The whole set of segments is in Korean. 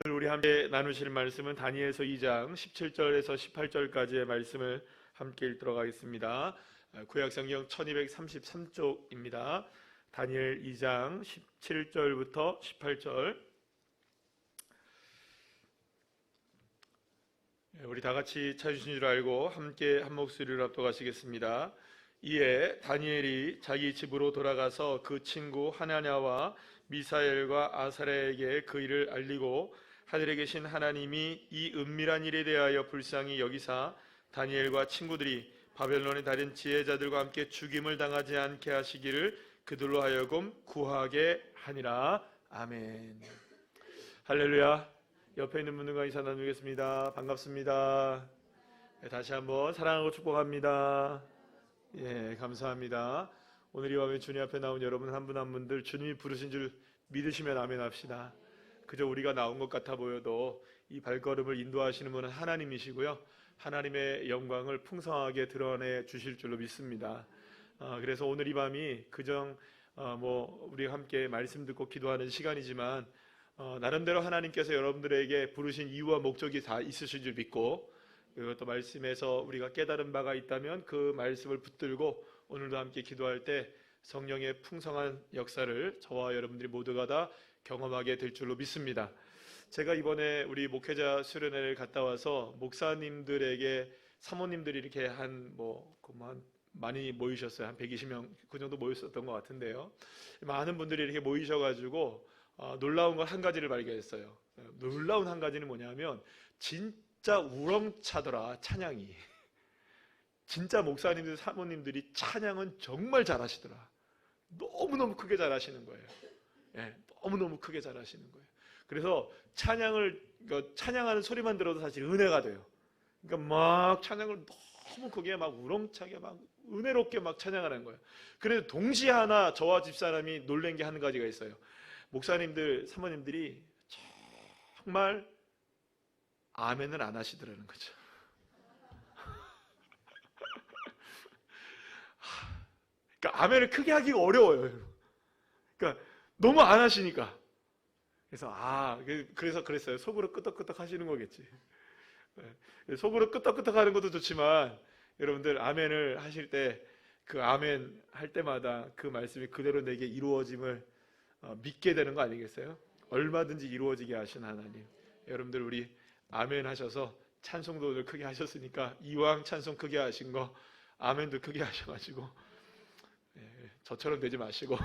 우리 함께 나누실 말씀은 다니엘서 2장 17절에서 18절까지의 말씀을 함께 읽도록 하겠습니다. 구약성경 1233쪽입니다. 다니엘 2장 17절부터 18절. 우리 다 같이 찾으신 줄 알고 함께 한 목소리로 합독하시겠습니다. 이에 다니엘이 자기 집으로 돌아가서 그 친구 하나냐와 미사엘과 아사랴에게 그 일을 알리고 하늘에 계신 하나님이 이 은밀한 일에 대하여 불쌍히 여기사 다니엘과 친구들이 바벨론의 다른 지혜자들과 함께 죽임을 당하지 않게 하시기를 그들로 하여금 구하게 하니라. 아멘. 할렐루야. 옆에 있는 분들과 인사 나누겠습니다. 반갑습니다. 다시 한번 사랑하고 축복합니다. 예, 감사합니다. 오늘 이 밤에 주님 앞에 나온 여러분 한 분 한 분들 주님이 부르신 줄 믿으시면 아멘 합시다. 그저 우리가 나온 것 같아 보여도 이 발걸음을 인도하시는 분은 하나님이시고요, 하나님의 영광을 풍성하게 드러내 주실 줄로 믿습니다. 그래서 오늘 이 밤이 그저 우리가 함께 말씀 듣고 기도하는 시간이지만 나름대로 하나님께서 여러분들에게 부르신 이유와 목적이 다 있으신 줄 믿고, 그리고 또 말씀에서 우리가 깨달은 바가 있다면 그 말씀을 붙들고 오늘도 함께 기도할 때 성령의 풍성한 역사를 저와 여러분들이 모두가 다 경험하게 될 줄로 믿습니다. 제가 이번에 우리 목회자 수련회를 갔다 와서 목사님들에게 사모님들이 이렇게 많이 모이셨어요. 한 120명 그 정도 모였었던 것 같은데요. 많은 분들이 이렇게 모이셔가지고 놀라운 걸 한 가지를 발견했어요. 놀라운 한 가지는 뭐냐면 진짜 우렁차더라, 찬양이. 진짜 목사님들, 사모님들이 찬양은 정말 잘하시더라. 너무너무 크게 잘하시는 거예요. 예, 너무너무 크게 잘하시는 거예요. 그래서 찬양하는 소리만 들어도 사실 은혜가 돼요. 그러니까 막 찬양을 너무 크게 막 우렁차게 막 은혜롭게 막 찬양하는 거예요. 그래서 동시에 하나 저와 집사람이 놀란 게 한 가지가 있어요. 목사님들, 사모님들이 정말 아멘을 안 하시더라는 거죠. 그러니까 아멘을 크게 하기가 어려워요. 그러니까 너무 안 하시니까. 그래서 그랬어요. 속으로 끄덕끄덕 하시는 거겠지. 속으로 끄덕끄덕 하는 것도 좋지만 여러분들 아멘을 하실 때 그 아멘 할 때마다 그 말씀이 그대로 내게 이루어짐을 믿게 되는 거 아니겠어요? 얼마든지 이루어지게 하신 하나님. 여러분들 우리 아멘 하셔서 찬송도 크게 하셨으니까 이왕 찬송 크게 하신 거 아멘도 크게 하셔가지고 저처럼 되지 마시고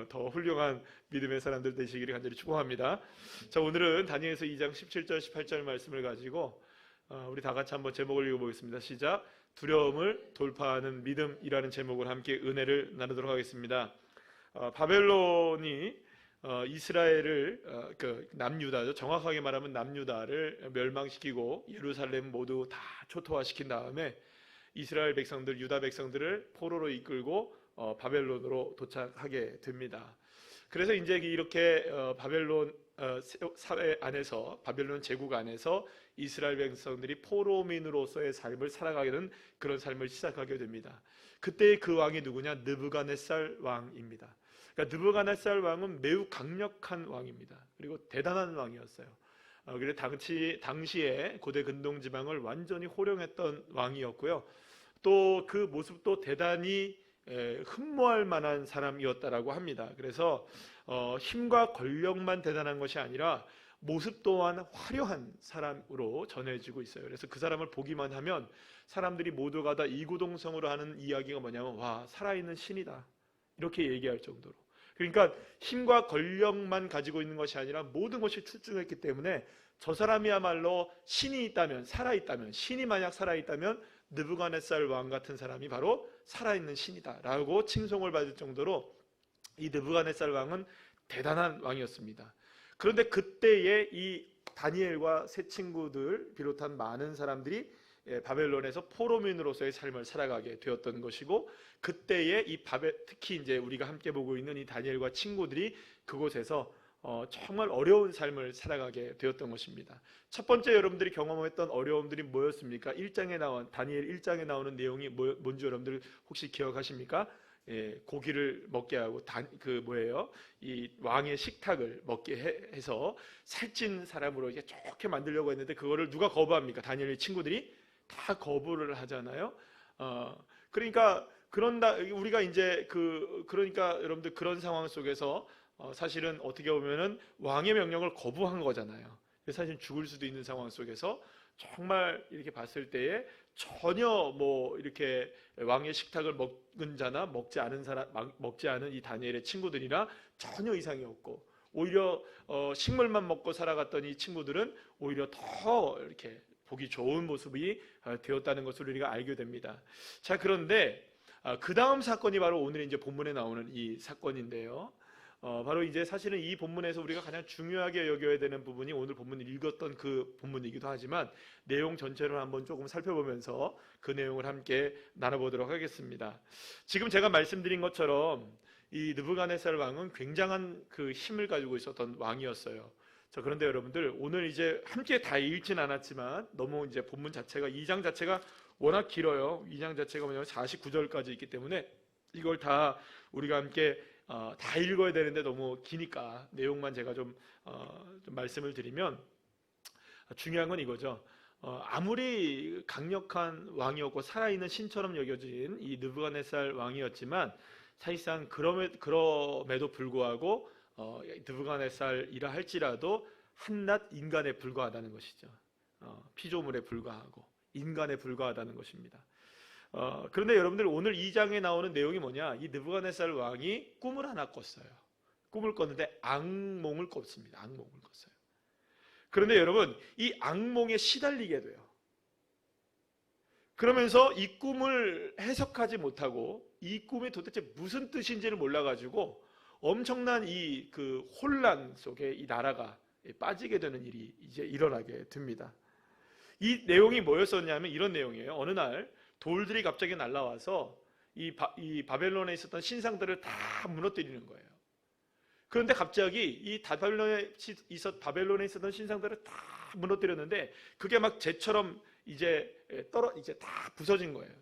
더 훌륭한 믿음의 사람들 되시기를 간절히 축복합니다. 자, 오늘은 다니엘서 2장 17절 18절 말씀을 가지고 우리 다 같이 한번 제목을 읽어보겠습니다. 시작. 두려움을 돌파하는 믿음이라는 제목을 함께 은혜를 나누도록 하겠습니다. 바벨론이 이스라엘을 남유다죠. 정확하게 말하면 남유다를 멸망시키고 예루살렘 모두 다 초토화시킨 다음에 이스라엘 백성들, 유다 백성들을 포로로 이끌고 바벨론으로 도착하게 됩니다. 그래서 이제 이렇게 바벨론 사회 안에서, 바벨론 제국 안에서 이스라엘 백성들이 포로민으로서의 삶을 살아가게 되는 그런 삶을 시작하게 됩니다. 그때 그 왕이 누구냐? 느부갓네살 왕입니다. 그러니까 느부갓네살 왕은 매우 강력한 왕입니다. 그리고 대단한 왕이었어요. 그래서 당시에 고대 근동 지방을 완전히 호령했던 왕이었고요. 또 그 모습도 대단히 흠모할 만한 사람이었다라고 합니다. 그래서 힘과 권력만 대단한 것이 아니라 모습 또한 화려한 사람으로 전해지고 있어요. 그래서 그 사람을 보기만 하면 사람들이 모두가 다 이구동성으로 하는 이야기가 뭐냐면, 와, 살아있는 신이다, 이렇게 얘기할 정도로. 그러니까 힘과 권력만 가지고 있는 것이 아니라 모든 것이 출중했기 때문에 저 사람이야말로 신이 있다면, 살아있다면, 신이 만약 살아있다면 느부갓네살 왕 같은 사람이 바로 살아있는 신이다 라고 칭송을 받을 정도로 이 느부갓네살 왕은 대단한 왕이었습니다. 그런데 그때에 이 다니엘과 세 친구들 비롯한 많은 사람들이 바벨론에서 포로민으로서의 삶을 살아가게 되었던 것이고, 그때에 특히 이제 우리가 함께 보고 있는 이 다니엘과 친구들이 그곳에서 정말 어려운 삶을 살아가게 되었던 것입니다. 첫 번째 여러분들이 경험했던 어려움들이 뭐였습니까? 다니엘 1장에 나오는 내용이 뭔지 여러분들 혹시 기억하십니까? 고기를 먹게 하고 이 왕의 식탁을 먹게 해서 살찐 사람으로 이렇게 좋게 만들려고 했는데 그거를 누가 거부합니까? 다니엘의 친구들이 다 거부를 하잖아요. 그러니까 우리가 이제 그러니까 여러분들 그런 상황 속에서 사실은 어떻게 보면은 왕의 명령을 거부한 거잖아요. 사실 죽을 수도 있는 상황 속에서 정말 이렇게 봤을 때에 전혀 이렇게 왕의 식탁을 먹은 자나 먹지 않은 이 다니엘의 친구들이나 전혀 이상이 없고 오히려 식물만 먹고 살아갔던 이 친구들은 오히려 더 이렇게 보기 좋은 모습이 되었다는 것을 우리가 알게 됩니다. 자, 그런데 그 다음 사건이 바로 오늘 이제 본문에 나오는 이 사건인데요. 바로 이제 사실은 이 본문에서 우리가 가장 중요하게 여겨야 되는 부분이 오늘 본문을 읽었던 그 본문이기도 하지만 내용 전체를 한번 조금 살펴보면서 그 내용을 함께 나눠보도록 하겠습니다. 지금 제가 말씀드린 것처럼 이 느부갓네살 왕은 굉장한 그 힘을 가지고 있었던 왕이었어요. 자, 그런데 여러분들 오늘 이제 함께 다 읽진 않았지만 너무 이제 본문 자체가 2장 자체가 워낙 길어요. 2장 자체가 뭐냐면 49절까지 있기 때문에 이걸 다 우리가 함께 다 읽어야 되는데 너무 기니까 내용만 제가 좀 말씀을 드리면 중요한 건 이거죠. 아무리 강력한 왕이었고 살아있는 신처럼 여겨진 이 느부갓네살 왕이었지만 사실상 그럼에도 불구하고 느부갓네살이라 할지라도 한낱 인간에 불과하다는 것이죠. 피조물에 불과하고 인간에 불과하다는 것입니다. 그런데 여러분들 오늘 2장에 나오는 내용이 뭐냐? 이 느부갓네살 왕이 꿈을 하나 꿨어요. 꿈을 꿨는데 악몽을 꿨습니다. 악몽을 꿨어요. 그런데 여러분 이 악몽에 시달리게 돼요. 그러면서 이 꿈을 해석하지 못하고 이 꿈이 도대체 무슨 뜻인지를 몰라가지고 엄청난 이 혼란 속에 이 나라가 빠지게 되는 일이 이제 일어나게 됩니다. 이 내용이 뭐였었냐면 이런 내용이에요. 어느 날 돌들이 갑자기 날아와서 이 바벨론에 있었던 신상들을 다 무너뜨리는 거예요. 그런데 갑자기 이 바벨론에 있었던 신상들을 다 무너뜨렸는데 그게 막 재처럼 이제 다 부서진 거예요.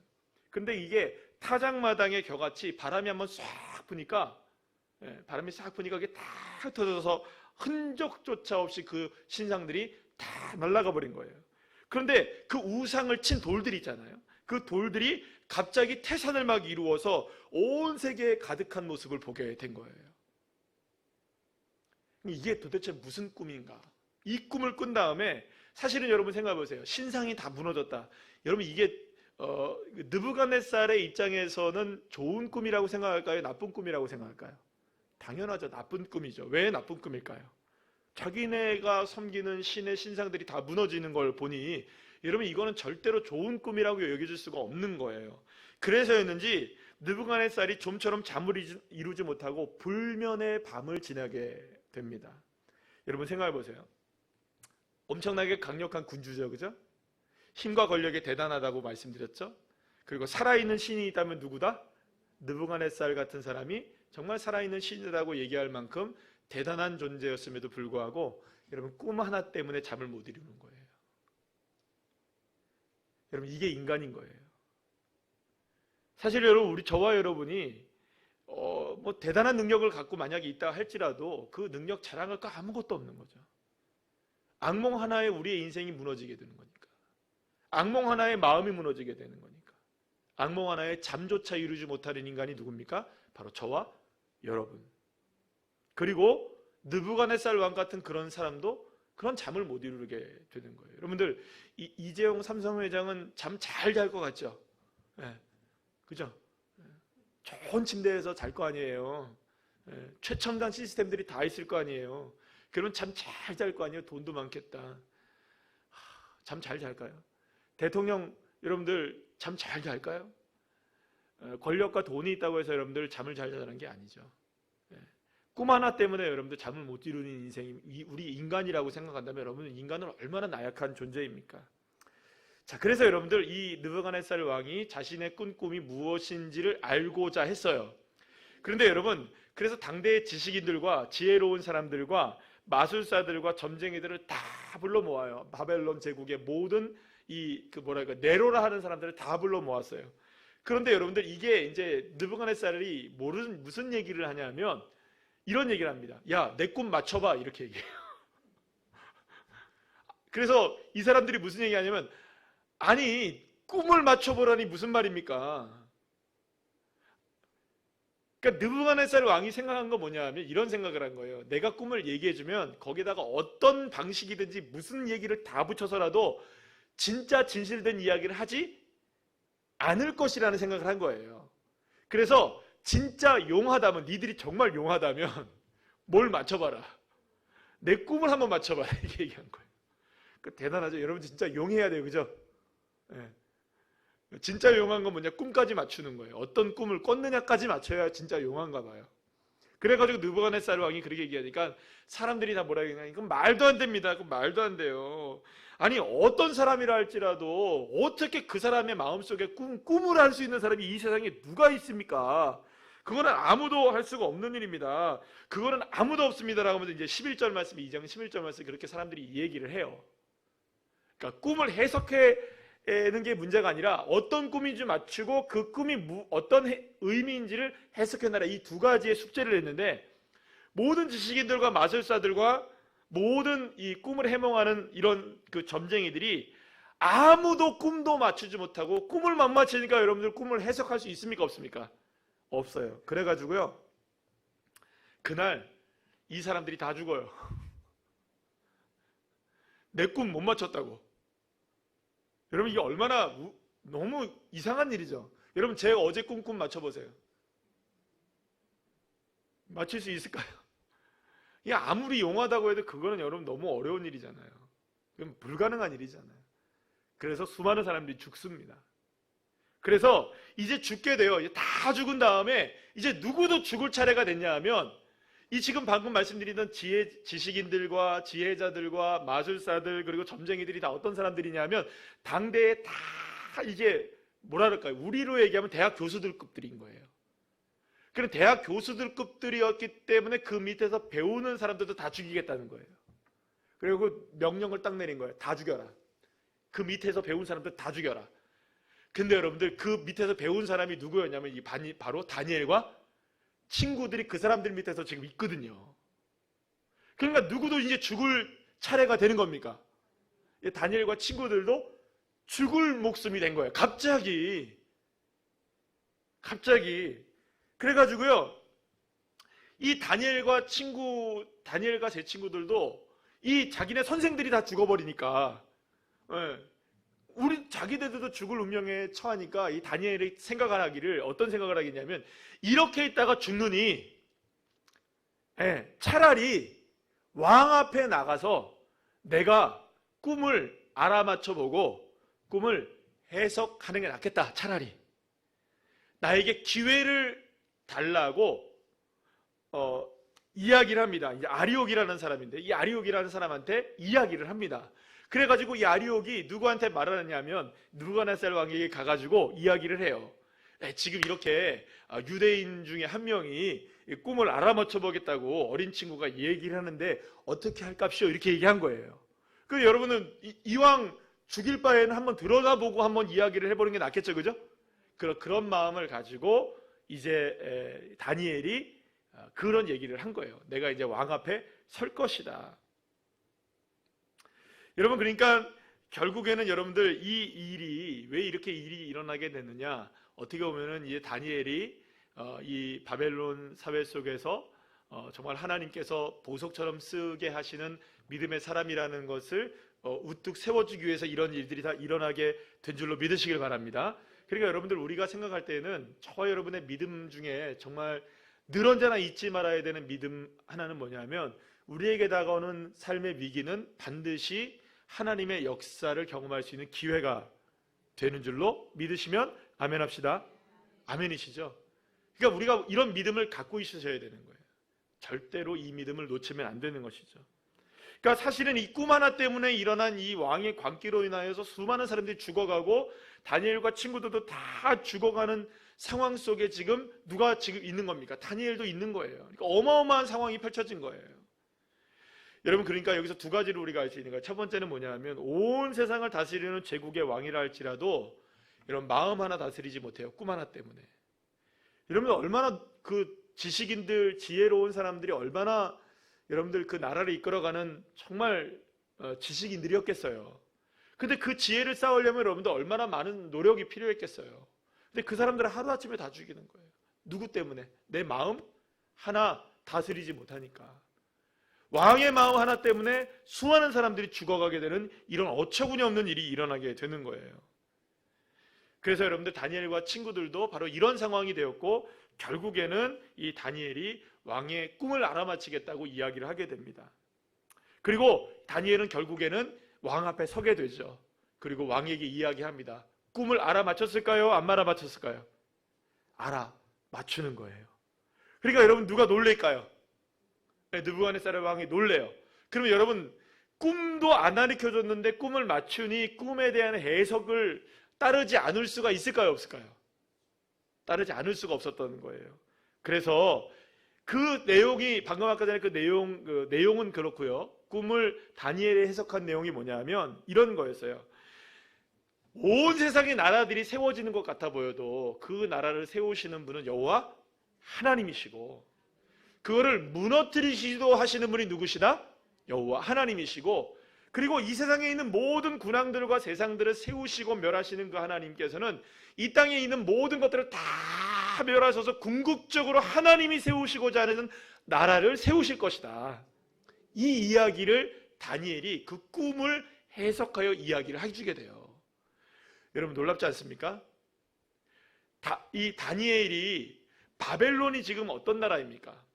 그런데 이게 타작마당의 겨같이 바람이 한번 싹 부니까 그게 다 흩어져서 흔적조차 없이 그 신상들이 다 날아가 버린 거예요. 그런데 그 우상을 친 돌들이 있잖아요. 그 돌들이 갑자기 태산을 막 이루어서 온 세계에 가득한 모습을 보게 된 거예요. 이게 도대체 무슨 꿈인가? 이 꿈을 꾼 다음에 사실은 여러분 생각해 보세요. 신상이 다 무너졌다. 여러분 이게 느부갓네살의 입장에서는 좋은 꿈이라고 생각할까요? 나쁜 꿈이라고 생각할까요? 당연하죠. 나쁜 꿈이죠. 왜 나쁜 꿈일까요? 자기네가 섬기는 신의 신상들이 다 무너지는 걸 보니 여러분 이거는 절대로 좋은 꿈이라고 여겨질 수가 없는 거예요. 그래서였는지 느부갓네살이 좀처럼 잠을 이루지 못하고 불면의 밤을 지나게 됩니다. 여러분 생각해 보세요. 엄청나게 강력한 군주죠, 그죠? 힘과 권력이 대단하다고 말씀드렸죠. 그리고 살아있는 신이 있다면 누구다? 느부갓네살 같은 사람이 정말 살아있는 신이라고 얘기할 만큼 대단한 존재였음에도 불구하고 여러분 꿈 하나 때문에 잠을 못 이루는 거예요. 여러분 이게 인간인 거예요. 사실 여러분 저와 여러분이 대단한 능력을 갖고 만약에 있다 할지라도 그 능력 자랑할 거 아무것도 없는 거죠. 악몽 하나에 우리의 인생이 무너지게 되는 거니까. 악몽 하나에 마음이 무너지게 되는 거니까. 악몽 하나에 잠조차 이루지 못하는 인간이 누굽니까? 바로 저와 여러분. 그리고 느부갓네살 왕 같은 그런 사람도 그런 잠을 못 이루게 되는 거예요. 여러분들 이재용 삼성회장은 잠 잘 잘 것 같죠? 네. 그죠? 좋은 침대에서 잘 거 아니에요. 최첨단 시스템들이 다 있을 거 아니에요. 그러면 잠 잘 잘 거 아니에요. 돈도 많겠다. 잠 잘 잘까요? 대통령 여러분들 잠 잘 잘까요? 권력과 돈이 있다고 해서 여러분들 잠을 잘 자는 게 아니죠. 꿈 하나 때문에 여러분들 잠을 못 이루는 인생이 우리 인간이라고 생각한다면 여러분은 인간은 얼마나 나약한 존재입니까? 자, 그래서 여러분들 이 느부갓네살 왕이 자신의 꾼 꿈이 무엇인지를 알고자 했어요. 그런데 여러분 그래서 당대의 지식인들과 지혜로운 사람들과 마술사들과 점쟁이들을 다 불러 모아요. 바벨론 제국의 모든 네로라 하는 사람들을 다 불러 모았어요. 그런데 여러분들 이게 이제 느부갓네살이 무슨 얘기를 하냐면 이런 얘기를 합니다. 야, 내 꿈 맞춰봐 이렇게 얘기해요. 그래서 이 사람들이 무슨 얘기하냐면 아니 꿈을 맞춰보라니 무슨 말입니까? 그러니까 느부갓네살 왕이 생각한 거 뭐냐 하면 이런 생각을 한 거예요. 내가 꿈을 얘기해주면 거기다가 어떤 방식이든지 무슨 얘기를 다 붙여서라도 진짜 진실된 이야기를 하지 않을 것이라는 생각을 한 거예요. 그래서 진짜 용하다면, 니들이 정말 용하다면 뭘 맞춰봐라. 내 꿈을 한번 맞춰봐라 이렇게 얘기한 거예요. 대단하죠. 여러분 진짜 용해야 돼요. 그죠? 네. 진짜 용한 건 뭐냐? 꿈까지 맞추는 거예요. 어떤 꿈을 꿨느냐까지 맞춰야 진짜 용한가 봐요. 그래가지고 느부갓네살 왕이 그렇게 얘기하니까 사람들이 다 뭐라 얘기하냐? 이건 말도 안 됩니다. 그건 말도 안 돼요. 아니 어떤 사람이라 할지라도 어떻게 그 사람의 마음속에 꿈을 할 수 있는 사람이 이 세상에 누가 있습니까? 그거는 아무도 할 수가 없는 일입니다. 그거는 아무도 없습니다라고 하면서 이제 11절 말씀, 2장 11절 말씀 그렇게 사람들이 이 얘기를 해요. 그러니까 꿈을 해석하는 게 문제가 아니라 어떤 꿈인지 맞추고 그 꿈이 어떤 의미인지를 해석해내라. 이 두 가지의 숙제를 했는데 모든 지식인들과 마술사들과 모든 이 꿈을 해몽하는 이런 그 점쟁이들이 아무도 꿈도 맞추지 못하고 꿈을 못 맞추니까 여러분들 꿈을 해석할 수 있습니까? 없습니까? 없어요. 그래가지고요 그날 이 사람들이 다 죽어요. 내 꿈 못 맞췄다고. 여러분 이게 얼마나 너무 이상한 일이죠. 여러분 제 어제 꿈 맞춰보세요. 맞출 수 있을까요? 이게 아무리 용하다고 해도 그거는 여러분 너무 어려운 일이잖아요. 그건 불가능한 일이잖아요. 그래서 수많은 사람들이 죽습니다. 그래서 이제 죽게 돼요. 이제 다 죽은 다음에 이제 누구도 죽을 차례가 됐냐 하면 이 지금 방금 말씀드리던 지식인들과 지혜자들과 마술사들 그리고 점쟁이들이 다 어떤 사람들이냐면 당대에 다 이제 뭐라 그럴까요? 우리로 얘기하면 대학 교수들급들인 거예요. 그런 대학 교수들급들이었기 때문에 그 밑에서 배우는 사람들도 다 죽이겠다는 거예요. 그리고 명령을 딱 내린 거예요. 다 죽여라. 그 밑에서 배운 사람들 다 죽여라. 근데 여러분들 그 밑에서 배운 사람이 누구였냐면 바로 다니엘과 친구들이 그 사람들 밑에서 지금 있거든요. 그러니까 누구도 이제 죽을 차례가 되는 겁니까? 다니엘과 친구들도 죽을 목숨이 된 거예요. 갑자기. 그래가지고요, 이 다니엘과 제 친구들도 이 자기네 선생들이 다 죽어버리니까, 우리 자기들도 죽을 운명에 처하니까 이 다니엘이 생각을 하기를 어떤 생각을 하겠냐면 이렇게 있다가 죽느니 차라리 왕 앞에 나가서 내가 꿈을 알아맞혀보고 꿈을 해석하는 게 낫겠다. 차라리 나에게 기회를 달라고 이야기를 합니다. 이제 아리옥이라는 사람인데 이 아리옥이라는 사람한테 이야기를 합니다. 그래가지고 이 아리옥이 누구한테 말을 하냐면 느부갓네살 왕에게 가가지고 이야기를 해요. 지금 이렇게 유대인 중에 한 명이 꿈을 알아맞혀 보겠다고 어린 친구가 얘기를 하는데 어떻게 할깝시오 이렇게 얘기한 거예요. 그래서 여러분은 이왕 죽일 바에는 한번 들여다보고 한번 이야기를 해보는 게 낫겠죠, 그죠? 그런 마음을 가지고 이제 다니엘이 그런 얘기를 한 거예요. 내가 이제 왕 앞에 설 것이다. 여러분 그러니까 결국에는 여러분들 이 일이 왜 이렇게 일이 일어나게 됐느냐? 어떻게 보면은 이제 다니엘이 이 바벨론 사회 속에서 정말 하나님께서 보석처럼 쓰게 하시는 믿음의 사람이라는 것을 우뚝 세워주기 위해서 이런 일들이 다 일어나게 된 줄로 믿으시길 바랍니다. 그러니까 여러분들 우리가 생각할 때는 저와 여러분의 믿음 중에 정말 늘 언제나 잊지 말아야 되는 믿음 하나는 뭐냐면 우리에게 다가오는 삶의 위기는 반드시 하나님의 역사를 경험할 수 있는 기회가 되는 줄로 믿으시면 아멘 합시다. 아멘이시죠? 그러니까 우리가 이런 믿음을 갖고 있으셔야 되는 거예요. 절대로 이 믿음을 놓치면 안 되는 것이죠. 그러니까 사실은 이 꿈 하나 때문에 일어난 이 왕의 광기로 인하여서 수많은 사람들이 죽어가고 다니엘과 친구들도 다 죽어가는 상황 속에 지금 누가 지금 있는 겁니까? 다니엘도 있는 거예요. 그러니까 어마어마한 상황이 펼쳐진 거예요. 여러분 그러니까 여기서 두 가지를 우리가 알 수 있는 거예요. 첫 번째는 뭐냐면 온 세상을 다스리는 제국의 왕이라 할지라도 여러분 마음 하나 다스리지 못해요. 꿈 하나 때문에. 여러분 얼마나 그 지식인들, 지혜로운 사람들이 얼마나 여러분들 그 나라를 이끌어가는 정말 지식인들이었겠어요. 근데 그 지혜를 쌓으려면 여러분들 얼마나 많은 노력이 필요했겠어요. 근데 그 사람들을 하루아침에 다 죽이는 거예요. 누구 때문에? 내 마음 하나 다스리지 못하니까. 왕의 마음 하나 때문에 수많은 사람들이 죽어가게 되는 이런 어처구니 없는 일이 일어나게 되는 거예요. 그래서 여러분들 다니엘과 친구들도 바로 이런 상황이 되었고, 결국에는 이 다니엘이 왕의 꿈을 알아맞히겠다고 이야기를 하게 됩니다. 그리고 다니엘은 결국에는 왕 앞에 서게 되죠. 그리고 왕에게 이야기합니다. 꿈을 알아맞혔을까요? 안 알아맞혔을까요? 알아맞추는 거예요. 그러니까 여러분 누가 놀랄까요? 느부갓네살 왕이 놀래요. 그러면 여러분 꿈도 안 가르쳐줬는데 꿈을 맞추니 꿈에 대한 해석을 따르지 않을 수가 있을까요? 없을까요? 따르지 않을 수가 없었던 거예요. 그래서 그 내용이 방금 아까 전에 그 내용은 그렇고요. 꿈을 다니엘이 해석한 내용이 뭐냐면 이런 거였어요. 온 세상의 나라들이 세워지는 것 같아 보여도 그 나라를 세우시는 분은 여호와 하나님이시고, 그거를 무너뜨리시기도 하시는 분이 누구시다? 여호와 하나님이시고, 그리고 이 세상에 있는 모든 군왕들과 세상들을 세우시고 멸하시는 그 하나님께서는 이 땅에 있는 모든 것들을 다 멸하셔서 궁극적으로 하나님이 세우시고자 하는 나라를 세우실 것이다. 이 이야기를 다니엘이 그 꿈을 해석하여 이야기를 해주게 돼요. 여러분 놀랍지 않습니까? 이 다니엘이 바벨론이 지금 어떤 나라입니까?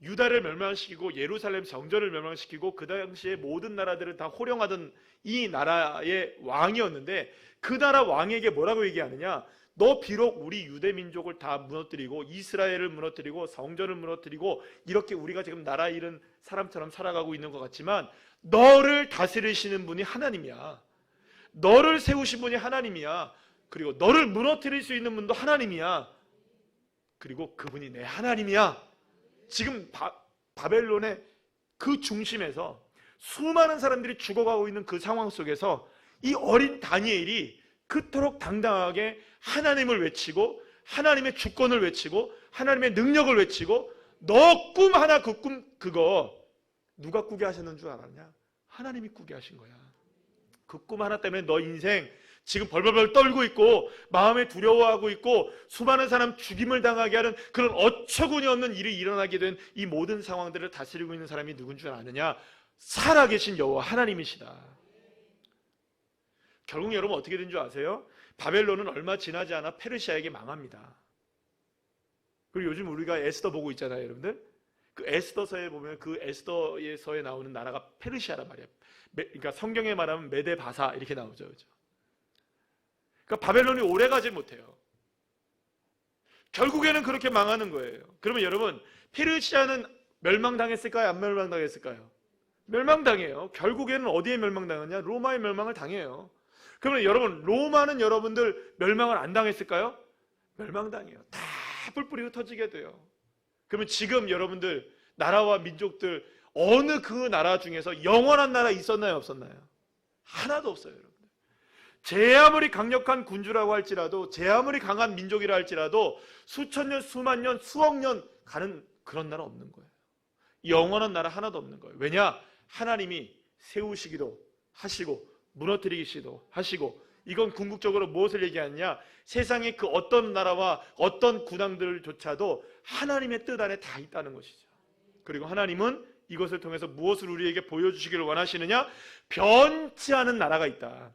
유다를 멸망시키고 예루살렘 성전을 멸망시키고 그 당시에 모든 나라들을 다 호령하던 이 나라의 왕이었는데, 그 나라 왕에게 뭐라고 얘기하느냐? 너 비록 우리 유대 민족을 다 무너뜨리고 이스라엘을 무너뜨리고 성전을 무너뜨리고 이렇게 우리가 지금 나라 잃은 사람처럼 살아가고 있는 것 같지만 너를 다스리시는 분이 하나님이야. 너를 세우신 분이 하나님이야. 그리고 너를 무너뜨릴 수 있는 분도 하나님이야. 그리고 그분이 내 하나님이야. 지금 바벨론의 그 중심에서 수많은 사람들이 죽어가고 있는 그 상황 속에서 이 어린 다니엘이 그토록 당당하게 하나님을 외치고 하나님의 주권을 외치고 하나님의 능력을 외치고, 너 꿈 하나 그 꿈 그거 누가 꾸게 하셨는 줄 알았냐? 하나님이 꾸게 하신 거야. 그 꿈 하나 때문에 너 인생 지금 벌벌벌 떨고 있고 마음에 두려워하고 있고 수많은 사람 죽임을 당하게 하는 그런 어처구니 없는 일이 일어나게 된 이 모든 상황들을 다스리고 있는 사람이 누군 줄 아느냐? 살아계신 여호와 하나님이시다. 결국 여러분 어떻게 된 줄 아세요? 바벨론은 얼마 지나지 않아 페르시아에게 망합니다. 그리고 요즘 우리가 에스더 보고 있잖아요, 여러분들. 그 에스더서에 보면 그 에스더에서에 나오는 나라가 페르시아란 말이에요. 그러니까 성경에 말하면 메데 바사 이렇게 나오죠, 그렇죠? 그러니까 바벨론이 오래 가지 못해요. 결국에는 그렇게 망하는 거예요. 그러면 여러분 페르시아는 멸망당했을까요? 안 멸망당했을까요? 멸망당해요. 결국에는 어디에 멸망당하냐? 로마의 멸망을 당해요. 그러면 여러분 로마는 여러분들 멸망을 안 당했을까요? 멸망당해요. 다 뿔뿔이 흩어지게 돼요. 그러면 지금 여러분들 나라와 민족들 어느 그 나라 중에서 영원한 나라 있었나요? 없었나요? 하나도 없어요, 여러분들. 제 아무리 강력한 군주라고 할지라도, 제 아무리 강한 민족이라 할지라도 수천 년, 수만 년, 수억 년 가는 그런 나라 없는 거예요. 영원한 나라 하나도 없는 거예요. 왜냐? 하나님이 세우시기도 하시고 무너뜨리시기도 하시고, 이건 궁극적으로 무엇을 얘기하느냐? 세상의 그 어떤 나라와 어떤 군왕들조차도 하나님의 뜻 안에 다 있다는 것이죠. 그리고 하나님은 이것을 통해서 무엇을 우리에게 보여주시기를 원하시느냐? 변치 않은 나라가 있다.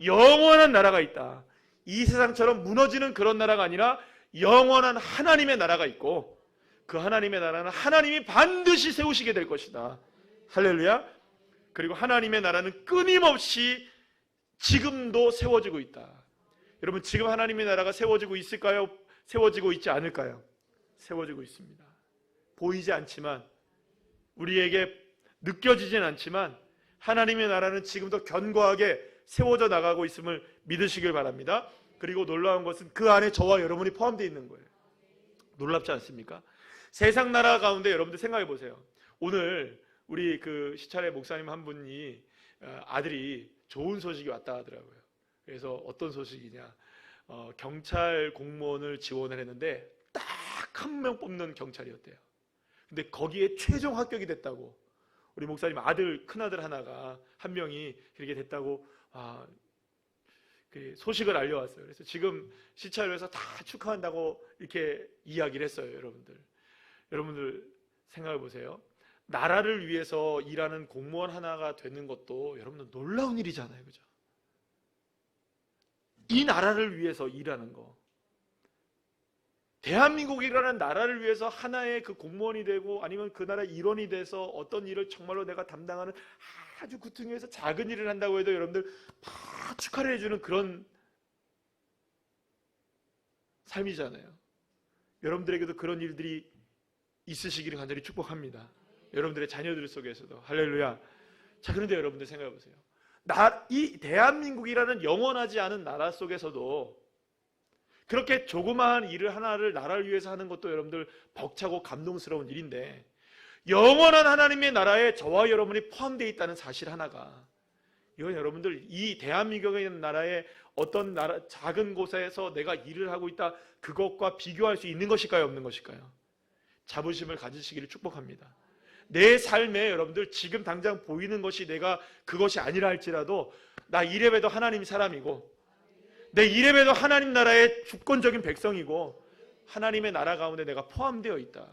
영원한 나라가 있다. 이 세상처럼 무너지는 그런 나라가 아니라 영원한 하나님의 나라가 있고, 그 하나님의 나라는 하나님이 반드시 세우시게 될 것이다. 할렐루야. 그리고 하나님의 나라는 끊임없이 지금도 세워지고 있다. 여러분 지금 하나님의 나라가 세워지고 있을까요? 세워지고 있지 않을까요? 세워지고 있습니다. 보이지 않지만, 우리에게 느껴지진 않지만 하나님의 나라는 지금도 견고하게 세워져 나가고 있음을 믿으시길 바랍니다. 그리고 놀라운 것은 그 안에 저와 여러분이 포함되어 있는 거예요. 놀랍지 않습니까? 세상 나라 가운데 여러분들 생각해 보세요. 오늘 우리 그 시찰의 목사님 한 분이 아들이 좋은 소식이 왔다 하더라고요. 그래서 어떤 소식이냐? 경찰 공무원을 지원을 했는데 딱 한 명 뽑는 경찰이었대요. 근데 거기에 최종 합격이 됐다고 우리 목사님 큰아들 하나가 한 명이 그렇게 됐다고 그 소식을 알려왔어요. 그래서 지금 시찰에서 다 축하한다고 이렇게 이야기를 했어요. 여러분들 생각해 보세요. 나라를 위해서 일하는 공무원 하나가 되는 것도 여러분들 놀라운 일이잖아요. 그죠? 이 나라를 위해서 일하는 거. 대한민국이라는 나라를 위해서 하나의 그 공무원이 되고 아니면 그 나라 일원이 돼서 어떤 일을 정말로 내가 담당하는 아주 구퉁이에서 작은 일을 한다고 해도 여러분들 다 축하를 해주는 그런 삶이잖아요. 여러분들에게도 그런 일들이 있으시기를 간절히 축복합니다. 여러분들의 자녀들 속에서도. 할렐루야. 자, 그런데 여러분들 생각해 보세요. 이 대한민국이라는 영원하지 않은 나라 속에서도 그렇게 조그마한 일을 하나를 나라를 위해서 하는 것도 여러분들 벅차고 감동스러운 일인데, 영원한 하나님의 나라에 저와 여러분이 포함되어 있다는 사실 하나가, 이건 여러분들 이 대한민국이라는 나라의 어떤 작은 곳에서 내가 일을 하고 있다, 그것과 비교할 수 있는 것일까요, 없는 것일까요? 자부심을 가지시기를 축복합니다. 내 삶에 여러분들 지금 당장 보이는 것이 내가 그것이 아니라 할지라도 나 이래봬도 하나님 사람이고, 내 이래봬도 하나님 나라의 주권적인 백성이고, 하나님의 나라 가운데 내가 포함되어 있다.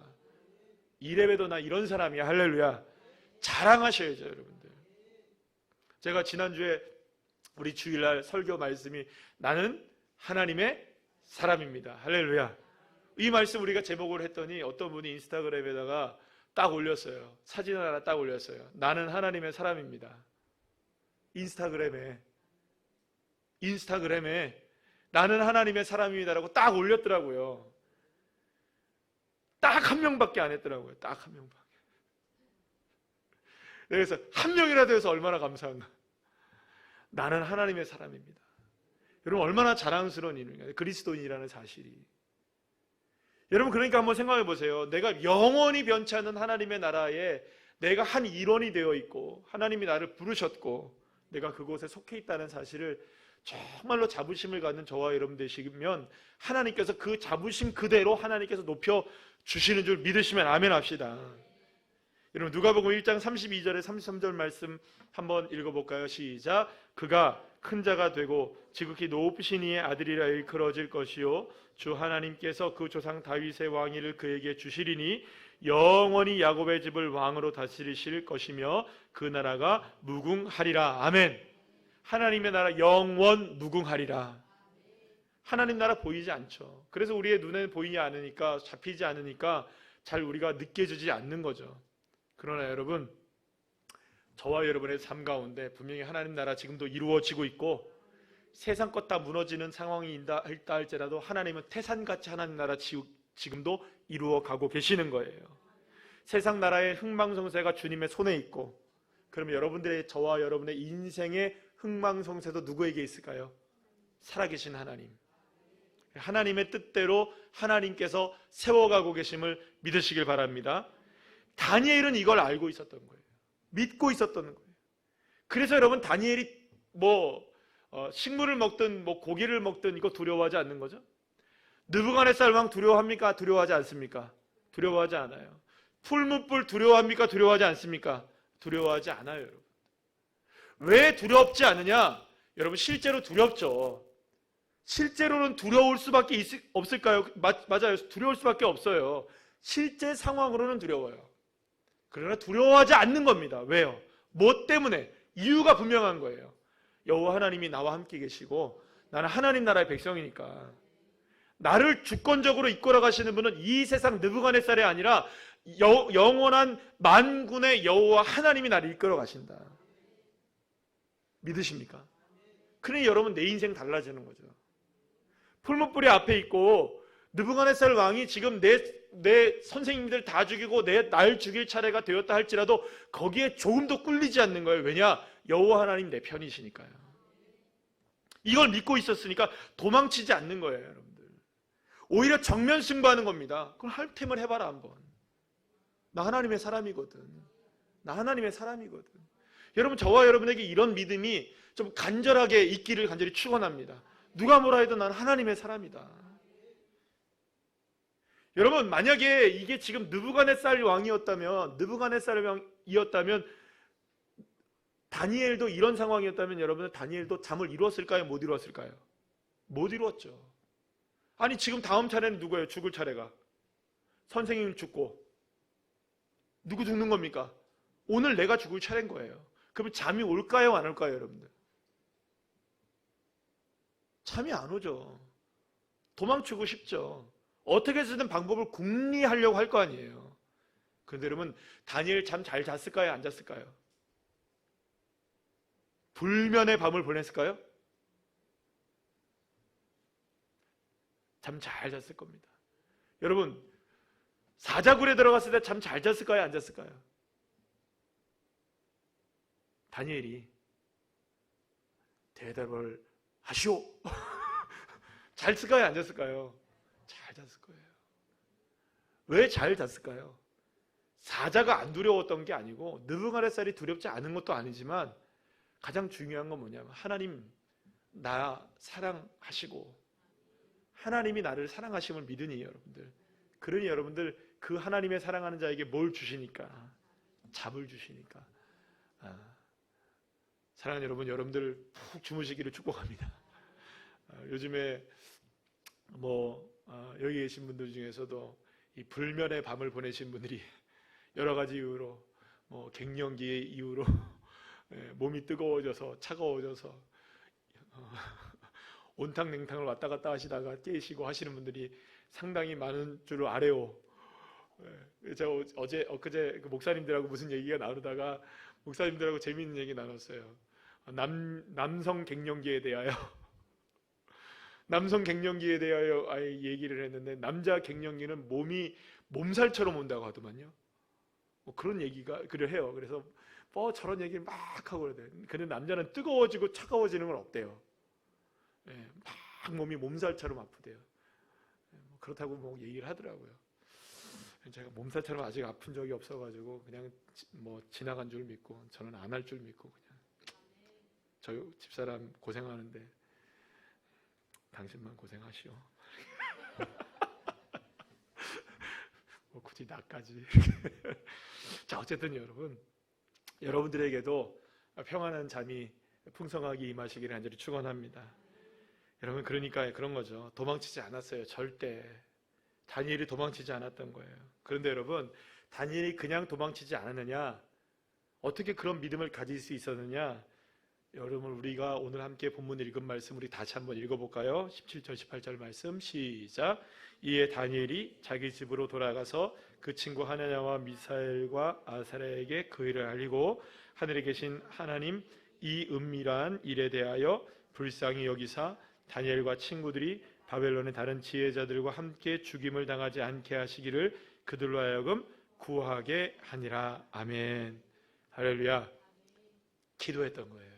이래봬도 나 이런 사람이야. 할렐루야. 자랑하셔야죠, 여러분들. 제가 지난주에 우리 주일날 설교 말씀이 나는 하나님의 사람입니다. 할렐루야. 이 말씀 우리가 제목을 했더니 어떤 분이 인스타그램에다가 딱 올렸어요. 사진을 하나 딱 올렸어요. 나는 하나님의 사람입니다. 인스타그램에 나는 하나님의 사람입니다라고 딱 올렸더라고요. 딱 한 명밖에 안 했더라고요. 딱 한 명밖에. 그래서 한 명이라도 해서 얼마나 감사한가. 나는 하나님의 사람입니다. 여러분 얼마나 자랑스러운 일인가요? 그리스도인이라는 사실이. 여러분 그러니까 한번 생각해 보세요. 내가 영원히 변치 않는 하나님의 나라에 내가 한 일원이 되어 있고, 하나님이 나를 부르셨고 내가 그곳에 속해 있다는 사실을 정말로 자부심을 갖는 저와 여러분 되시면, 하나님께서 그 자부심 그대로 하나님께서 높여 주시는 줄 믿으시면 아멘 합시다. 여러분 누가복음 1장 32절에 33절 말씀 한번 읽어볼까요? 시작. 그가 큰 자가 되고 지극히 높으신 이의 아들이라 일컬어질 것이요 주 하나님께서 그 조상 다윗의 왕위를 그에게 주시리니 영원히 야곱의 집을 왕으로 다스리실 것이며 그 나라가 무궁하리라. 아멘. 하나님의 나라 영원 무궁하리라. 하나님 나라 보이지 않죠. 그래서 우리의 눈에 보이지 않으니까, 잡히지 않으니까 잘 우리가 느껴지지 않는 거죠. 그러나 여러분, 저와 여러분의 삶 가운데 분명히 하나님 나라 지금도 이루어지고 있고, 세상 것 다 무너지는 상황이 있다 할지라도 하나님은 태산같이 하나님 나라 지금도 이루어가고 계시는 거예요. 세상 나라의 흥망성쇠가 주님의 손에 있고, 그러면 여러분들의, 저와 여러분의 인생의 흥망성쇠도 누구에게 있을까요? 살아계신 하나님. 하나님의 뜻대로 하나님께서 세워가고 계심을 믿으시길 바랍니다. 다니엘은 이걸 알고 있었던 거예요. 믿고 있었던 거예요. 그래서 여러분 다니엘이 식물을 먹든 고기를 먹든 이거 두려워하지 않는 거죠. 느부갓네살 왕 두려워합니까? 두려워하지 않습니까? 두려워하지 않아요. 풀무불 두려워합니까? 두려워하지 않습니까? 두려워하지 않아요. 여러분. 왜 두렵지 않느냐? 여러분 실제로 두렵죠. 실제로는 두려울 수밖에 없을까요? 맞아요. 두려울 수밖에 없어요. 실제 상황으로는 두려워요. 그러나 두려워하지 않는 겁니다. 왜요? 뭐 때문에? 이유가 분명한 거예요. 여호와 하나님이 나와 함께 계시고 나는 하나님 나라의 백성이니까. 나를 주권적으로 이끌어 가시는 분은 이 세상 느부갓네살이 아니라 영원한 만군의 여호와 하나님이 나를 이끌어 가신다. 믿으십니까? 그러니 여러분 내 인생 달라지는 거죠. 풀무불이 앞에 있고 느부갓네살 왕이 지금 내 선생님들 다 죽이고 날 죽일 차례가 되었다 할지라도 거기에 조금도 꿀리지 않는 거예요. 왜냐? 여호와 하나님 내 편이시니까요. 이걸 믿고 있었으니까 도망치지 않는 거예요. 여러분들 오히려 정면 승부하는 겁니다. 그럼 할 테면 해봐라 한번. 나 하나님의 사람이거든. 나 하나님의 사람이거든. 여러분 저와 여러분에게 이런 믿음이 좀 간절하게 있기를 간절히 축원합니다. 누가 뭐라 해도 난 하나님의 사람이다. 여러분, 만약에 이게 지금 느부갓네살 왕이었다면 다니엘도 이런 상황이었다면 여러분, 다니엘도 잠을 이루었을까요? 못 이루었을까요? 못 이루었죠. 아니, 지금 다음 차례는 누구예요? 죽을 차례가. 선생님 죽고 누구 죽는 겁니까? 오늘 내가 죽을 차례인 거예요. 그러면 잠이 올까요? 안 올까요? 여러분들, 잠이 안 오죠. 도망치고 싶죠. 어떻게 해서든 방법을 궁리하려고 할 거 아니에요. 그런데 여러분, 다니엘 잠 잘 잤을까요? 안 잤을까요? 불면의 밤을 보냈을까요? 잠 잘 잤을 겁니다. 여러분, 사자굴에 들어갔을 때 잠 잘 잤을까요? 안 잤을까요? 다니엘이 대답을 하시오. 잘 잤을까요? 안 잤을까요? 잘 잤을 거예요. 왜 잘 잤을까요? 사자가 안 두려웠던 게 아니고 느부갓네살이 두렵지 않은 것도 아니지만 가장 중요한 건 뭐냐면 하나님 나 사랑하시고 하나님이 나를 사랑하심을 믿으니 여러분들, 그러니 여러분들 그 하나님의 사랑하는 자에게 뭘 주시니까? 잠을 주시니까. 사랑하는 여러분, 여러분들 푹 주무시기를 축복합니다. 요즘에 여기 계신 분들 중에서도 이 불면의 밤을 보내신 분들이 여러 가지 이유로 갱년기의 이유로 몸이 뜨거워져서 차가워져서 온탕냉탕을 왔다 갔다 하시다가 깨시고 하시는 분들이 상당히 많은 줄 알아요. 제가 엊그제 그 목사님들하고 무슨 얘기가 나누다가 목사님들하고 재미있는 얘기 나눴어요. 남성 갱년기에 대하여 남성 갱년기에 대하여 얘기를 했는데, 남자 갱년기는 몸살처럼 온다고 하더만요. 그런 얘기가 그래요. 그래서 저런 얘기를 막 하고 그러대요. 근데 남자는 뜨거워지고 차가워지는 건 없대요. 막 몸이 몸살처럼 아프대요. 그렇다고 얘기를 하더라고요. 제가 몸살처럼 아직 아픈 적이 없어가지고 그냥 지나간 줄 믿고, 저는 안 할 줄 믿고 그냥 저희 집사람 고생하는데 당신만 고생하시오. 굳이 나까지. 자, 어쨌든 여러분들에게도 평안한 잠이 풍성하게 임하시기를 간절히 축원합니다. 여러분, 그러니까 그런 거죠. 도망치지 않았어요. 절대. 다니엘이 도망치지 않았던 거예요. 그런데 여러분, 다니엘이 그냥 도망치지 않았느냐? 어떻게 그런 믿음을 가질 수 있었느냐? 여러분, 우리가 오늘 함께 본문 읽은 말씀 우리 다시 한번 읽어볼까요? 17절 18절 말씀 시작. 이에 다니엘이 자기 집으로 돌아가서 그 친구 하나냐와 미사엘과 아사랴에게 그 일을 알리고 하늘에 계신 하나님 이 은밀한 일에 대하여 불쌍히 여기사 다니엘과 친구들이 바벨론의 다른 지혜자들과 함께 죽임을 당하지 않게 하시기를 그들로 하여금 구하게 하니라. 아멘. 할렐루야. 기도했던 거예요.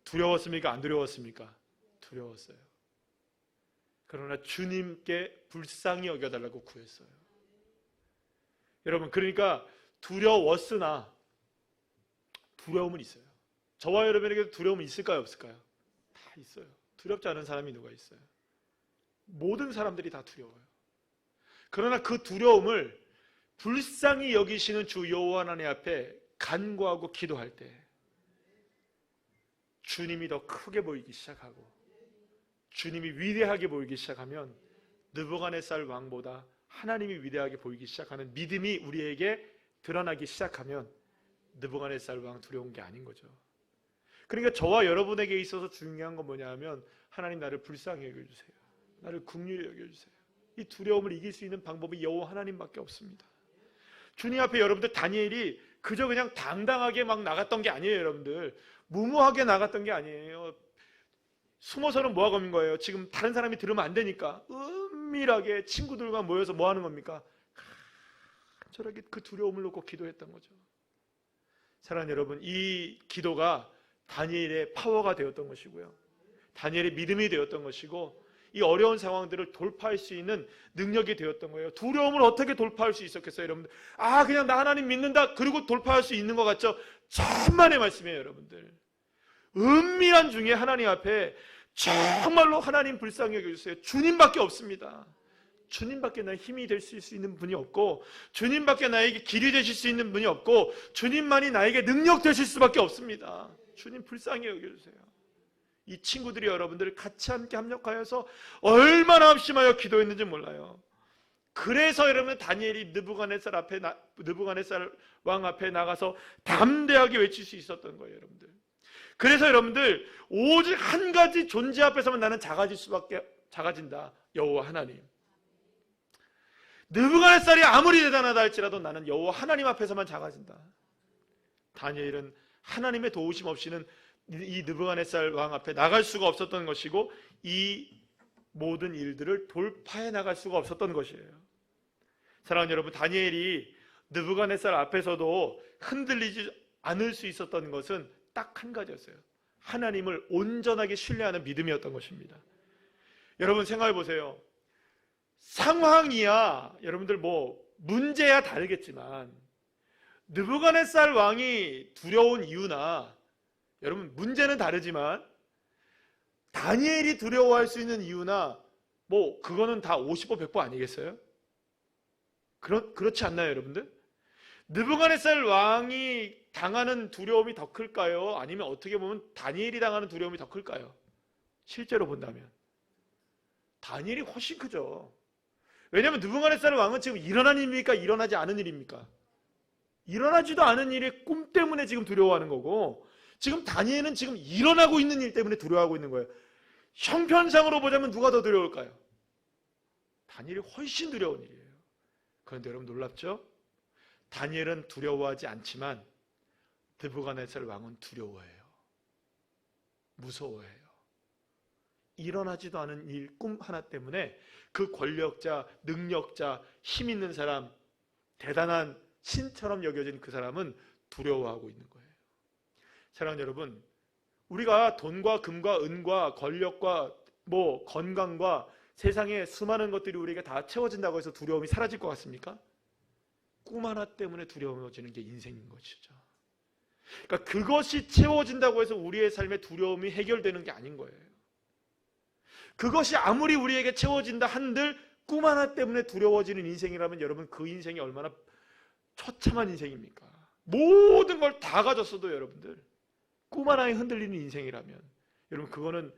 두려웠습니까? 안 두려웠습니까? 두려웠어요. 그러나 주님께 불쌍히 여겨달라고 구했어요. 여러분, 그러니까 두려웠으나 두려움은 있어요. 저와 여러분에게도 두려움은 있을까요? 없을까요? 다 있어요. 두렵지 않은 사람이 누가 있어요? 모든 사람들이 다 두려워요. 그러나 그 두려움을 불쌍히 여기시는 주 여호와 하나님 앞에 간구하고 기도할 때 주님이 더 크게 보이기 시작하고 주님이 위대하게 보이기 시작하면 느부갓네살 왕보다 하나님이 위대하게 보이기 시작하는 믿음이 우리에게 드러나기 시작하면 느부갓네살 왕 두려운 게 아닌 거죠. 그러니까 저와 여러분에게 있어서 중요한 건 뭐냐 하면 하나님 나를 불쌍히 여겨주세요. 나를 긍휼히 여겨주세요. 이 두려움을 이길 수 있는 방법이 여호와 하나님밖에 없습니다. 주님 앞에 여러분들 다니엘이 그저 그냥 당당하게 막 나갔던 게 아니에요. 여러분들 무모하게 나갔던 게 아니에요. 숨어서는 뭐하고 있는 거예요? 지금 다른 사람이 들으면 안 되니까 은밀하게 친구들과 모여서 뭐 하는 겁니까? 간절하게 그 두려움을 놓고 기도했던 거죠. 사랑하는 여러분, 이 기도가 다니엘의 파워가 되었던 것이고요, 다니엘의 믿음이 되었던 것이고, 이 어려운 상황들을 돌파할 수 있는 능력이 되었던 거예요. 두려움을 어떻게 돌파할 수 있었겠어요, 여러분들? 그냥 나 하나님 믿는다 그리고 돌파할 수 있는 것 같죠? 천만의 말씀이에요, 여러분들. 은밀한 중에 하나님 앞에 정말로 하나님 불쌍히 여겨주세요. 주님밖에 없습니다. 주님밖에 나의 힘이 될 수 있는 분이 없고, 주님밖에 나에게 길이 되실 수 있는 분이 없고, 주님만이 나에게 능력 되실 수밖에 없습니다. 주님 불쌍히 여겨주세요. 이 친구들이 여러분들을 같이 함께 합력하여서 얼마나 합심하여 기도했는지 몰라요. 그래서 여러분 다니엘이 느부갓네살 왕 앞에 나가서 담대하게 외칠 수 있었던 거예요, 여러분들. 그래서 여러분들 오직 한 가지 존재 앞에서만 나는 작아진다. 여호와 하나님. 느부갓네살이 아무리 대단하다 할지라도 나는 여호와 하나님 앞에서만 작아진다. 다니엘은 하나님의 도우심 없이는 이 느부갓네살 왕 앞에 나갈 수가 없었던 것이고, 이 모든 일들을 돌파해 나갈 수가 없었던 것이에요. 사랑하는 여러분, 다니엘이 느부갓네살 앞에서도 흔들리지 않을 수 있었던 것은 딱 한 가지였어요. 하나님을 온전하게 신뢰하는 믿음이었던 것입니다. 여러분 생각해 보세요. 상황이야 여러분들 문제야 다르겠지만, 느부갓네살 왕이 두려운 이유나, 여러분 문제는 다르지만 다니엘이 두려워할 수 있는 이유나 그거는 다 50보 100보 아니겠어요? 그렇지 않나요, 여러분들? 느부갓네살 왕이 당하는 두려움이 더 클까요? 아니면 어떻게 보면 다니엘이 당하는 두려움이 더 클까요? 실제로 본다면 다니엘이 훨씬 크죠. 왜냐하면 느부갓네살 왕은 지금 일어난 일입니까? 일어나지 않은 일입니까? 일어나지도 않은 일의 꿈 때문에 지금 두려워하는 거고, 지금 다니엘은 지금 일어나고 있는 일 때문에 두려워하고 있는 거예요. 형편상으로 보자면 누가 더 두려울까요? 다니엘이 훨씬 두려운 일이에요. 그런데 여러분 놀랍죠? 다니엘은 두려워하지 않지만 느부갓네살 왕은 두려워해요. 무서워해요. 일어나지도 않은 일, 꿈 하나 때문에 그 권력자, 능력자, 힘 있는 사람, 대단한 신처럼 여겨진 그 사람은 두려워하고 있는 거예요. 사랑하는 여러분, 우리가 돈과 금과 은과 권력과 건강과 세상에 수많은 것들이 우리에게 다 채워진다고 해서 두려움이 사라질 것 같습니까? 꿈 하나 때문에 두려워지는 게 인생인 것이죠. 그러니까 그것이 채워진다고 해서 우리의 삶의 두려움이 해결되는 게 아닌 거예요. 그것이 아무리 우리에게 채워진다 한들 꿈 하나 때문에 두려워지는 인생이라면 여러분 그 인생이 얼마나 처참한 인생입니까? 모든 걸 다 가졌어도 여러분들 꿈 하나에 흔들리는 인생이라면 여러분 그거는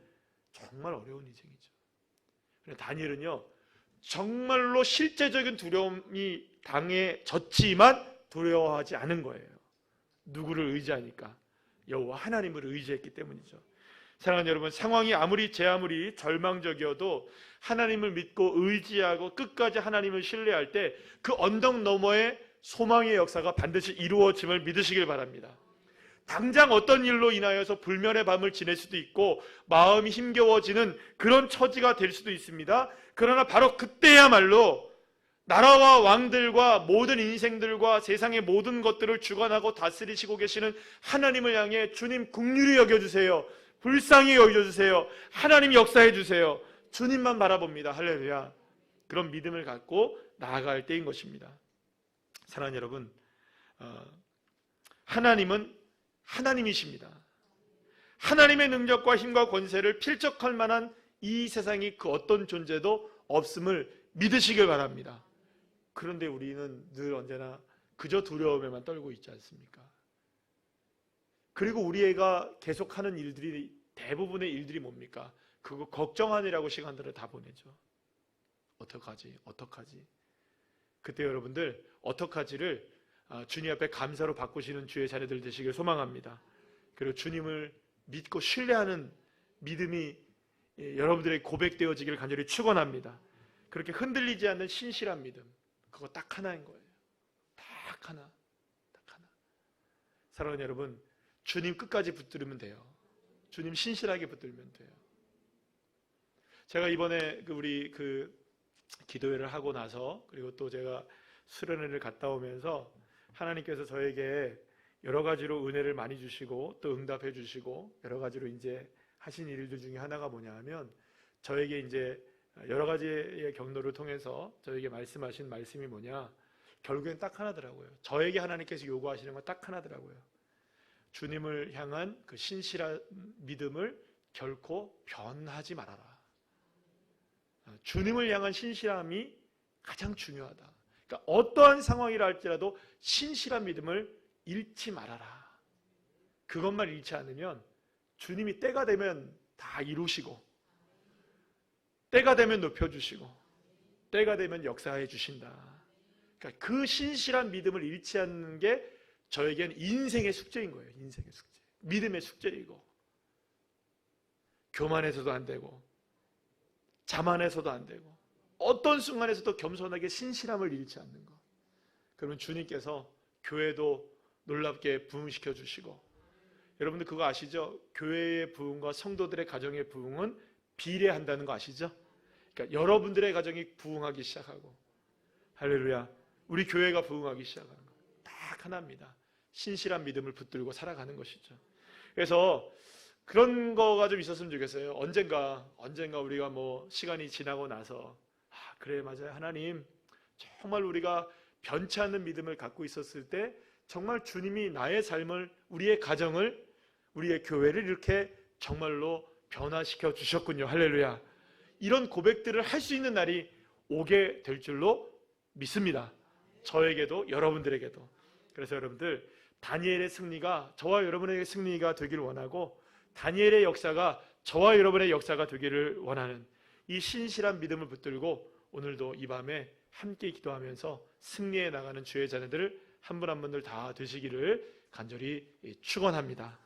정말 어려운 인생이죠. 다니엘은요 정말로 실제적인 두려움이 당해졌지만 두려워하지 않은 거예요. 누구를 의지하니까? 여호와 하나님을 의지했기 때문이죠. 사랑하는 여러분, 상황이 아무리 절망적이어도 하나님을 믿고 의지하고 끝까지 하나님을 신뢰할 때 그 언덕 너머에 소망의 역사가 반드시 이루어짐을 믿으시길 바랍니다. 당장 어떤 일로 인하여서 불면의 밤을 지낼 수도 있고 마음이 힘겨워지는 그런 처지가 될 수도 있습니다. 그러나 바로 그때야말로 나라와 왕들과 모든 인생들과 세상의 모든 것들을 주관하고 다스리시고 계시는 하나님을 향해 주님 긍휼히 여겨주세요. 불쌍히 여겨주세요. 하나님 역사해 주세요. 주님만 바라봅니다. 할렐루야. 그런 믿음을 갖고 나아갈 때인 것입니다. 사랑하는 여러분, 하나님은 하나님이십니다. 하나님의 능력과 힘과 권세를 필적할 만한 이 세상이 그 어떤 존재도 없음을 믿으시길 바랍니다. 그런데 우리는 늘 언제나 그저 두려움에만 떨고 있지 않습니까? 그리고 우리가 계속하는 일들이 대부분의 일들이 뭡니까? 그거 걱정하느라고 시간들을 다 보내죠. 어떡하지? 그때 여러분들 어떡하지를 주님 앞에 감사로 바꾸시는 주의 자녀들 되시길 소망합니다. 그리고 주님을 믿고 신뢰하는 믿음이 여러분들의 고백되어지기를 간절히 축원합니다. 그렇게 흔들리지 않는 신실한 믿음, 그거 딱 하나인 거예요. 딱 하나. 사랑하는 여러분, 주님 끝까지 붙들면 돼요. 주님 신실하게 붙들면 돼요. 제가 이번에 우리 기도회를 하고 나서, 그리고 또 제가 수련회를 갔다 오면서 하나님께서 저에게 여러 가지로 은혜를 많이 주시고 또 응답해 주시고 여러 가지로 이제 하신 일들 중에 하나가 뭐냐 하면, 저에게 이제 여러 가지의 경로를 통해서 저에게 말씀하신 말씀이 뭐냐, 결국엔 딱 하나더라고요. 저에게 하나님께서 요구하시는 건 딱 하나더라고요. 주님을 향한 그 신실한 믿음을 결코 변하지 말아라. 주님을 향한 신실함이 가장 중요하다. 그러니까 어떠한 상황이라 할지라도 신실한 믿음을 잃지 말아라. 그것만 잃지 않으면 주님이 때가 되면 다 이루시고, 때가 되면 높여주시고, 때가 되면 역사해 주신다. 그러니까 그 신실한 믿음을 잃지 않는 게 저에겐 인생의 숙제인 거예요. 인생의 숙제. 믿음의 숙제이고, 교만해서도 안 되고, 자만해서도 안 되고, 어떤 순간에서도 겸손하게 신실함을 잃지 않는 것. 그러면 주님께서 교회도 놀랍게 부흥시켜 주시고, 여러분들 그거 아시죠? 교회의 부흥과 성도들의 가정의 부흥은 비례한다는 거 아시죠? 그러니까 여러분들의 가정이 부흥하기 시작하고, 할렐루야, 우리 교회가 부흥하기 시작하는 거 딱 하나입니다. 신실한 믿음을 붙들고 살아가는 것이죠. 그래서 그런 거가 좀 있었으면 좋겠어요. 언젠가 우리가 뭐 시간이 지나고 나서 그래, 맞아요, 하나님 정말 우리가 변치 않는 믿음을 갖고 있었을 때 정말 주님이 나의 삶을, 우리의 가정을, 우리의 교회를 이렇게 정말로 변화시켜 주셨군요. 할렐루야. 이런 고백들을 할 수 있는 날이 오게 될 줄로 믿습니다. 저에게도 여러분들에게도. 그래서 여러분들, 다니엘의 승리가 저와 여러분에게 승리가 되기를 원하고, 다니엘의 역사가 저와 여러분의 역사가 되기를 원하는 이 신실한 믿음을 붙들고 오늘도 이 밤에 함께 기도하면서 승리해 나가는 주의 자녀들 한 분 한 분들 다 되시기를 간절히 축원합니다.